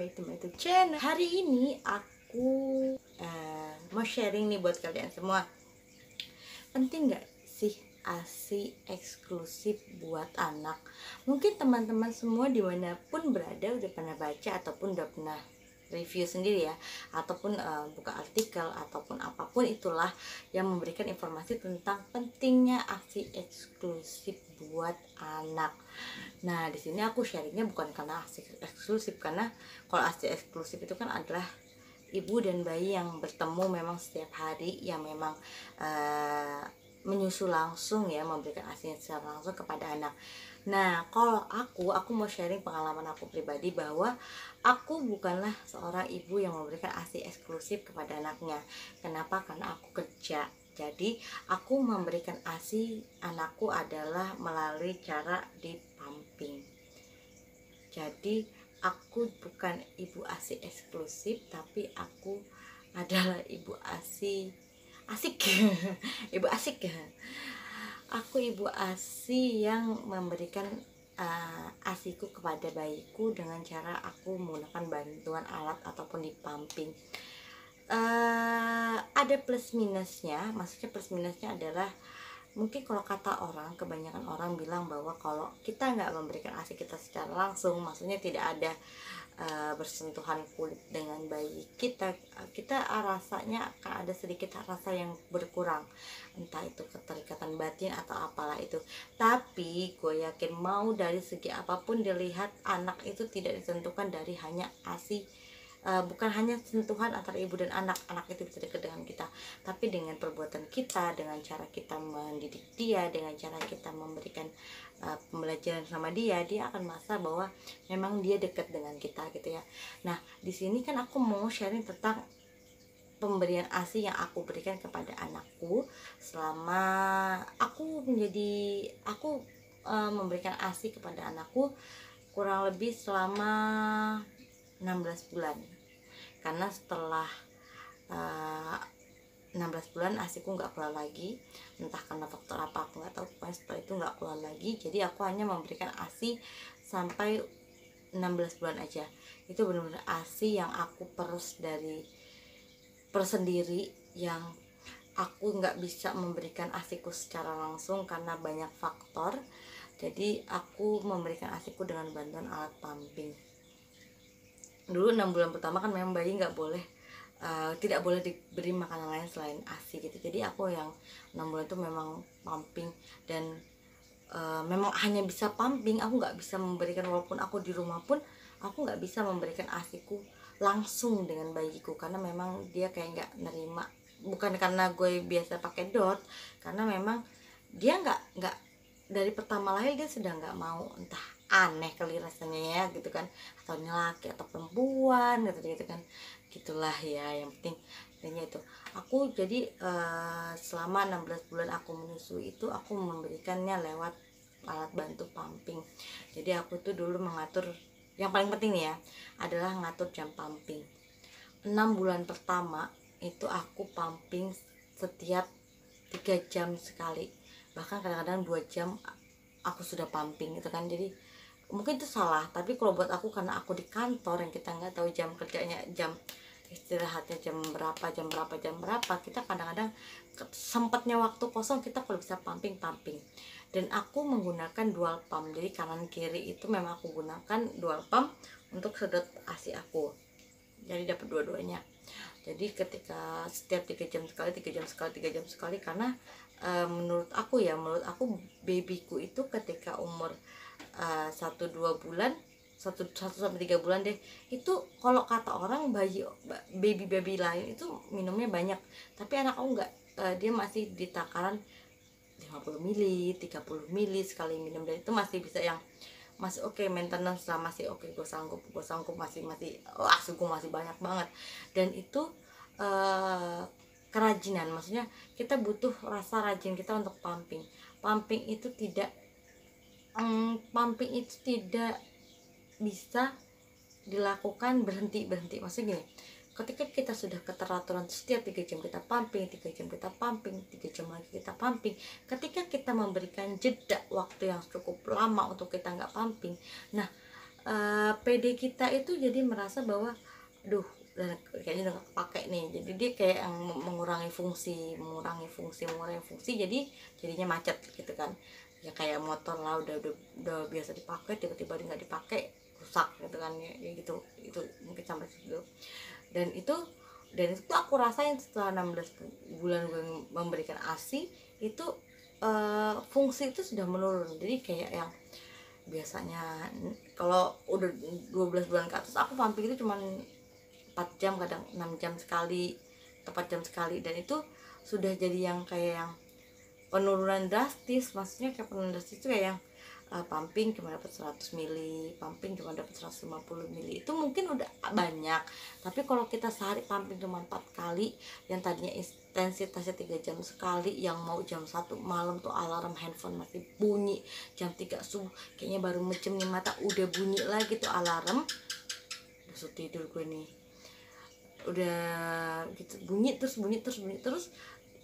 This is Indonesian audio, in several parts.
back to my YouTube channel. Hari ini aku mau sharing nih buat kalian semua. Penting gak sih ASI eksklusif buat anak? Mungkin teman-teman semua dimanapun berada udah pernah baca ataupun udah pernah review sendiri ya, ataupun buka artikel ataupun apapun itulah yang memberikan informasi tentang pentingnya ASI eksklusif buat anak. Nah, di sini aku sharingnya bukan karena ASI eksklusif, karena kalau ASI eksklusif itu kan adalah ibu dan bayi yang bertemu memang setiap hari, yang memang menyusu langsung ya, memberikan ASI secara langsung kepada anak. Nah, kalau aku mau sharing pengalaman aku pribadi bahwa aku bukanlah seorang ibu yang memberikan ASI eksklusif kepada anaknya. Kenapa? Karena aku kerja. Jadi, aku memberikan ASI anakku adalah melalui cara di pumping. Jadi, aku bukan ibu ASI eksklusif, tapi aku adalah ibu ASI asik. Ibu asik. Aku ibu ASI yang memberikan ASIku kepada bayiku dengan cara aku menggunakan bantuan alat ataupun di pumping. Ada plus minusnya. Maksudnya plus minusnya adalah mungkin kalau kata orang, kebanyakan orang bilang bahwa kalau kita nggak memberikan ASI kita secara langsung, maksudnya tidak ada bersentuhan kulit dengan bayi kita rasanya akan ada sedikit rasa yang berkurang, entah itu keterikatan batin atau apalah itu. Tapi gue yakin mau dari segi apapun dilihat, anak itu tidak ditentukan dari hanya ASI. Bukan hanya sentuhan antara ibu dan anak itu bisa dekat dengan kita, tapi dengan perbuatan kita, dengan cara kita mendidik dia, dengan cara kita memberikan pembelajaran sama dia akan merasa bahwa memang dia dekat dengan kita gitu ya. Nah, di sini kan aku mau sharing tentang pemberian ASI yang aku berikan kepada anakku selama aku memberikan ASI kepada anakku kurang lebih selama 16 bulan. Karena setelah 16 bulan ASIku nggak keluar lagi, entah karena faktor apa aku nggak tahu, pokoknya setelah itu nggak keluar lagi. Jadi aku hanya memberikan ASI sampai 16 bulan aja. Itu benar-benar ASI yang aku perus sendiri, yang aku nggak bisa memberikan ASIku secara langsung karena banyak faktor. Jadi aku memberikan ASIku dengan bantuan alat pumping. Dulu 6 bulan pertama kan memang bayi nggak boleh, tidak boleh diberi makanan lain selain ASI gitu. Jadi aku yang 6 bulan itu memang pumping, dan memang hanya bisa pumping. Aku nggak bisa memberikan, walaupun aku di rumah pun aku nggak bisa memberikan ASIku langsung dengan bayiku, karena memang dia kayak nggak nerima. Bukan karena gue biasa pakai dot, karena memang dia nggak dari pertama lahir dia sudah nggak mau, entah aneh kali rasanya ya gitu kan, atau ini laki atau perempuan gitu kan, gitulah ya. Yang pentingnya itu aku jadi selama 16 bulan aku menyusui itu aku memberikannya lewat alat bantu pumping. Jadi aku tuh dulu mengatur, yang paling penting nih ya adalah ngatur jam pumping. 6 bulan pertama itu aku pumping setiap 3 jam sekali, bahkan kadang-kadang 2 jam aku sudah pumping gitu kan. Jadi mungkin itu salah, tapi kalau buat aku karena aku di kantor yang kita nggak tahu jam kerjanya, jam istirahatnya jam berapa, kita kadang-kadang sempatnya waktu kosong kita kalau bisa pumping. Dan aku menggunakan dual pump, jadi kanan kiri itu memang aku gunakan dual pump untuk sedot ASI aku, jadi dapat dua-duanya. Jadi ketika setiap 3 jam sekali, karena menurut aku babyku itu ketika umur 1-2 bulan, 1-3 bulan deh, itu kalau kata orang baby lain itu minumnya banyak, tapi anak aku enggak. Dia masih di takaran 50 ml, 30 ml sekali minum, dan itu masih bisa, yang masih oke, maintenance lah masih oke, gue sanggup masih sungguh masih banyak banget. Dan itu kerajinan, maksudnya kita butuh rasa rajin kita untuk pumping itu tidak bisa dilakukan berhenti. Maksudnya gini, ketika kita sudah keteraturan setiap 3 jam kita pumping, 3 jam kita pumping, 3 jam lagi kita pumping, ketika kita memberikan jeda waktu yang cukup lama untuk kita nggak pumping, nah PD kita itu jadi merasa bahwa aduh dan kayaknya udah gak kepake nih, jadi dia kayak yang mengurangi fungsi, jadi jadinya macet gitu kan. Ya kayak motor lah, udah biasa dipakai tiba-tiba nggak dipakai rusak gitu kan ya gitu. Itu mungkin sampai situ. Dan itu tuh aku rasain setelah 16 bulan gue memberikan ASI itu, fungsi itu sudah menurun. Jadi kayak yang biasanya kalau udah 12 bulan ke atas aku pumping itu cuman 4 jam, kadang 6 jam sekali, 4 jam sekali, dan itu sudah jadi yang kayak yang penurunan drastis. Maksudnya kayak penurunan drastis itu kayak yang pumping cuma dapat 100 mili, pumping cuma dapat 150 mili. Itu mungkin udah banyak, tapi kalau kita sehari pumping cuma 4 kali, yang tadinya intensitasnya 3 jam sekali, yang mau jam 1 malam tuh alarm handphone masih bunyi, jam 3 subuh kayaknya baru mejem nih mata udah bunyi lagi tuh alarm. Udah tidur gue nih, udah gitu bunyi terus.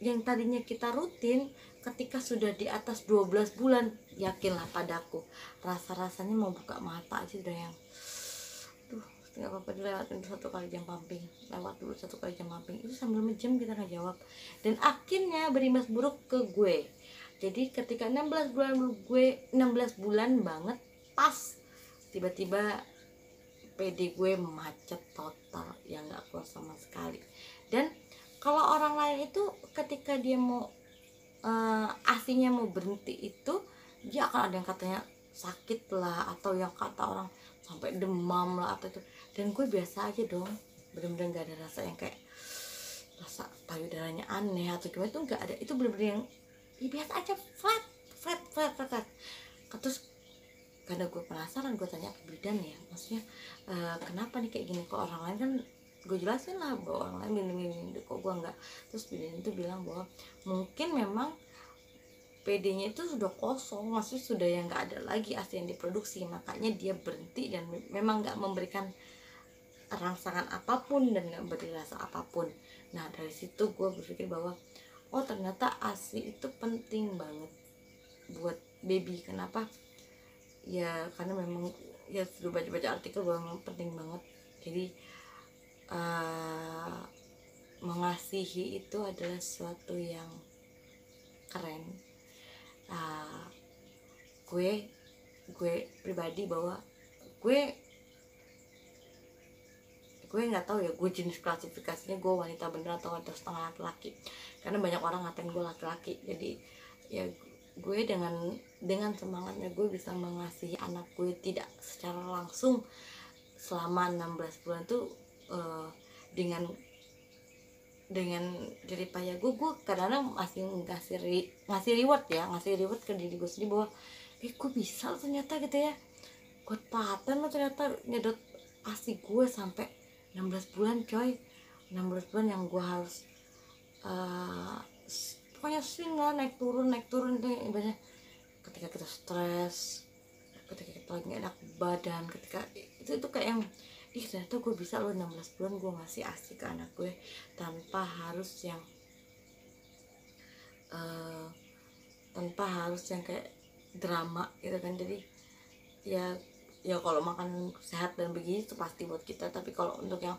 Yang tadinya kita rutin, ketika sudah di atas 12 bulan, yakinlah padaku, rasanya mau buka mata aja udah yang tuh nggak apa-apa dilewatin 1 kali jam pumping, lewat dulu 1 kali jam pumping itu sambil menjem kita nggak jawab, dan akhirnya berimbas buruk ke gue. Jadi ketika 16 bulan banget, pas tiba-tiba PD gue macet total, yang nggak keluar sama sekali. Dan kalau orang lain itu ketika dia mau asinya mau berhenti itu, dia akan ada yang katanya sakit lah, atau yang kata orang sampai demam lah atau itu. Dan gue biasa aja dong, bener-bener gak ada rasa yang kayak rasa payudaranya aneh atau gimana, itu nggak ada. Itu bener-bener yang ya biasa aja, flat. Terus karena gue penasaran, gue tanya ke bidan ya, maksudnya kenapa nih kayak gini, kok orang lain kan gue jelasin lah bahwa orang lain gini, kok gue enggak. Terus bidan itu bilang bahwa mungkin memang PD-nya itu sudah kosong, maksudnya sudah yang nggak ada lagi ASI yang diproduksi, makanya dia berhenti dan memang nggak memberikan rangsangan apapun dan nggak beri rasa apapun. Nah dari situ gue berpikir bahwa oh ternyata ASI itu penting banget buat baby. Kenapa? Ya karena memang ya sudah baca artikel bahwa memang penting banget. Jadi mengasihi itu adalah sesuatu yang keren. Gue pribadi bahwa gue nggak tahu ya, gue jenis klasifikasinya gue wanita bener atau setengah laki-laki, karena banyak orang ngatain gue laki-laki. Jadi ya gue dengan semangatnya gue bisa mengasihi anak gue tidak secara langsung selama 16 bulan tuh, dengan jerih payah gue kadang-kadang masih ngasih reward ke diri gue sendiri bahwa gue bisa ternyata gitu ya, gue paten lo ternyata nyedot ASI gue sampai 16 bulan coy. 16 bulan yang gue harus pokoknya swing lah, naik turun itu ibaratnya ketika kita stres, ketika kita lagi gak enak badan, ketika itu kayak yang ternyata gue bisa loh 16 bulan gue ngasih ASI ke anak gue tanpa harus yang kayak drama gitu kan. Jadi ya kalau makan sehat dan begini itu pasti buat kita, tapi kalau untuk yang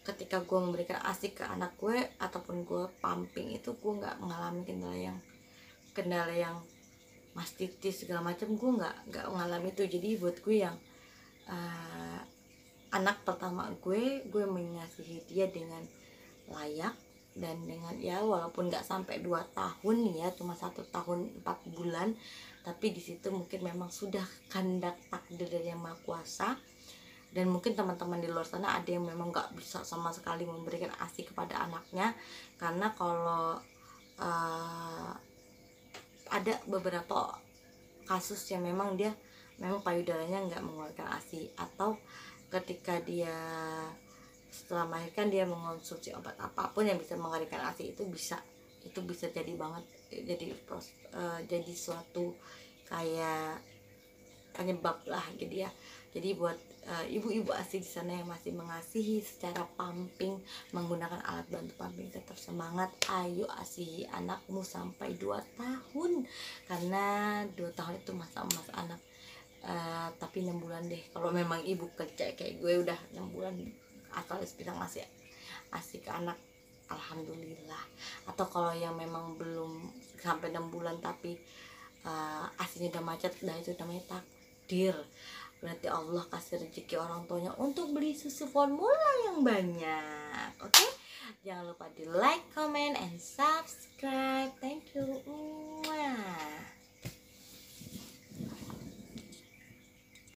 ketika gue memberikan ASI ke anak gue ataupun gue pumping itu, gue nggak mengalami kendala yang mastitis segala macam, gue nggak mengalami itu. Jadi buat gue yang anak pertama gue mengasihi dia dengan layak dan dengan ya walaupun nggak sampai 2 tahun ya, cuma 1 tahun 4 bulan, tapi di situ mungkin memang sudah kehendak takdir dari Yang Maha Kuasa. Dan mungkin teman-teman di luar sana ada yang memang nggak bisa sama sekali memberikan ASI kepada anaknya, karena kalau ada beberapa kasus yang memang payudaranya nggak mengeluarkan ASI, atau ketika dia setelah melahirkan dia mengonsumsi obat apapun yang bisa mengalirkan ASI, itu bisa jadi banget, jadi suatu kayak penyebab lah gitu ya. Jadi buat ibu-ibu ASI di sana yang masih mengasihi secara pumping menggunakan alat bantu pumping, tetap semangat, ayo asihi anakmu sampai 2 tahun, karena 2 tahun itu masa emas anak. Tapi 6 bulan deh kalau memang ibu kerja kayak gue, udah 6 bulan asal bisa ngasih ASI ke anak, alhamdulillah. Atau kalau yang memang belum sampai 6 bulan tapi ASInya udah macet, dah itu namanya takdir. Berarti Allah kasih rezeki orang tuanya untuk beli susu formula yang banyak. Oke? Jangan lupa di like, comment, and subscribe. Thank you.